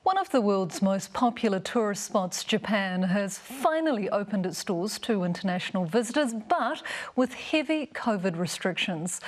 One of the world's most popular tourist spots, Japan, has finally opened its doors to international visitors, but with heavy COVID restrictions.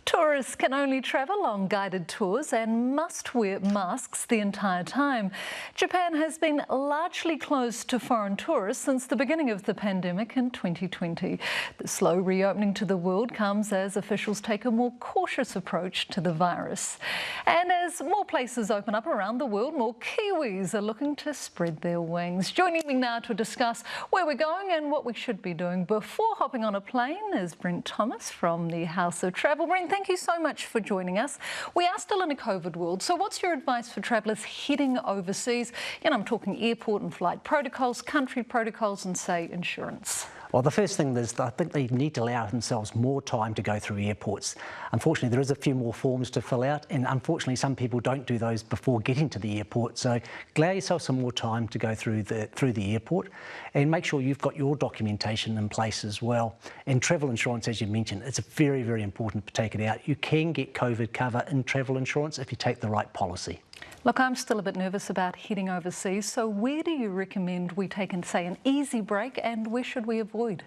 Tourists can only travel on guided tours and must wear masks the entire time. Japan has been largely closed to foreign tourists since the beginning of the pandemic in 2020. The slow reopening to the world comes as officials take a more cautious approach to the virus. And as more places open up around the world, more Kiwis are looking to spread their wings. Joining me now to discuss where we're going and what we should be doing before hopping on a plane is Brent Thomas from the House of Travel. Brent, thank you so much for joining us. We are still in a COVID world, so what's your advice for travellers heading overseas? I'm talking airport and flight protocols, country protocols and, say, insurance. Well, the first thing is I think they need to allow themselves more time to go through airports. Unfortunately, there is a few more forms to fill out, and unfortunately, some people don't do those before getting to the airport. So allow yourself some more time to go through the airport, and make sure you've got your documentation in place as well. And travel insurance, as you mentioned, it's very, very important to take it out. You can get COVID cover in travel insurance if you take the right policy. Look, I'm still a bit nervous about heading overseas, so where do you recommend we take, say, an easy break, and where should we avoid?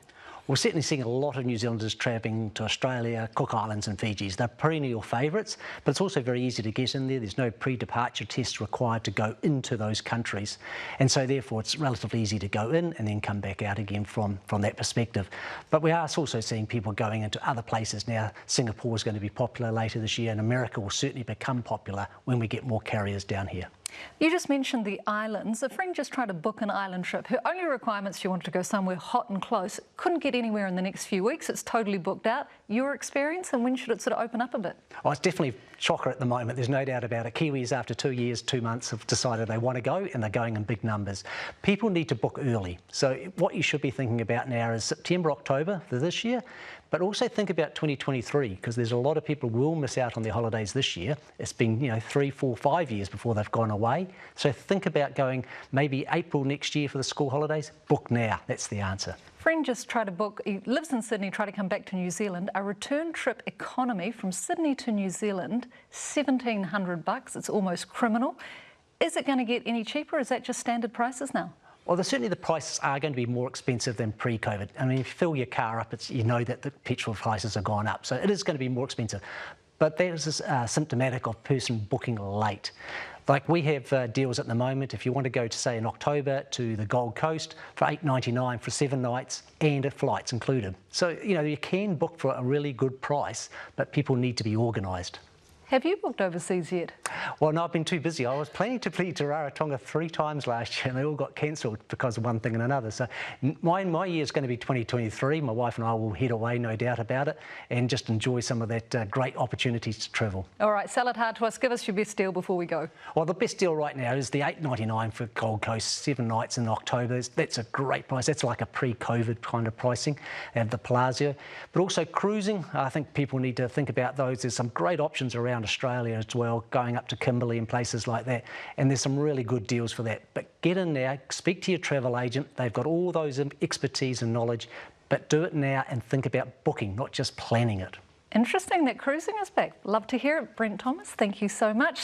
We're certainly seeing a lot of New Zealanders travelling to Australia, Cook Islands and Fijis. They're perennial favourites, but it's also very easy to get in there. There's no pre-departure tests required to go into those countries. And so therefore it's relatively easy to go in and then come back out again from that perspective. But we are also seeing people going into other places now. Singapore is going to be popular later this year, and America will certainly become popular when we get more carriers down here. You just mentioned the islands. A friend just tried to book an island trip. Her only requirements, she wanted to go somewhere hot and close. Couldn't get anywhere in the next few weeks. It's totally booked out. Your experience, and when should it sort of open up a bit? Well, it's definitely chocker at the moment. There's no doubt about it. Kiwis, after 2 years, 2 months, have decided they want to go, and they're going in big numbers. People need to book early. So what you should be thinking about now is September, October for this year, but also think about 2023, because there's a lot of people who will miss out on their holidays this year. It's been 3, 4, 5 years before they've gone away. So think about going maybe April next year for the school holidays. Book now. That's the answer. Friend just tried to book, he lives in Sydney, tried to come back to New Zealand, a return trip economy from Sydney to New Zealand, $1,700. It's almost criminal. Is it going to get any cheaper? Is that just standard prices now? Well, certainly the prices are going to be more expensive than pre-COVID. I mean, if you fill your car up, you know that the petrol prices have gone up. So it is going to be more expensive. But that is symptomatic of person booking late. Like we have deals at the moment. If you want to go to, say, in October to the Gold Coast for $8.99 for 7 nights and a flight's included. So, you can book for a really good price, but people need to be organised. Have you booked overseas yet? Well, no, I've been too busy. I was planning to flee to Rarotonga 3 times last year, and they all got cancelled because of one thing and another. So my year is going to be 2023. My wife and I will head away, no doubt about it, and just enjoy some of that great opportunities to travel. All right, sell it hard to us. Give us your best deal before we go. Well, the best deal right now is the $8.99 for Gold Coast, 7 nights in October. That's a great price. That's like a pre-COVID kind of pricing. They have the Palazzo. But also cruising, I think people need to think about those. There's some great options around Australia as well, going up to Kimberley and places like that, and there's some really good deals for that. But get in there, speak to your travel agent. They've got all those expertise and knowledge, but do it now and think about booking, not just planning it. Interesting that cruising is back. Love to hear it. Brent Thomas, thank you so much.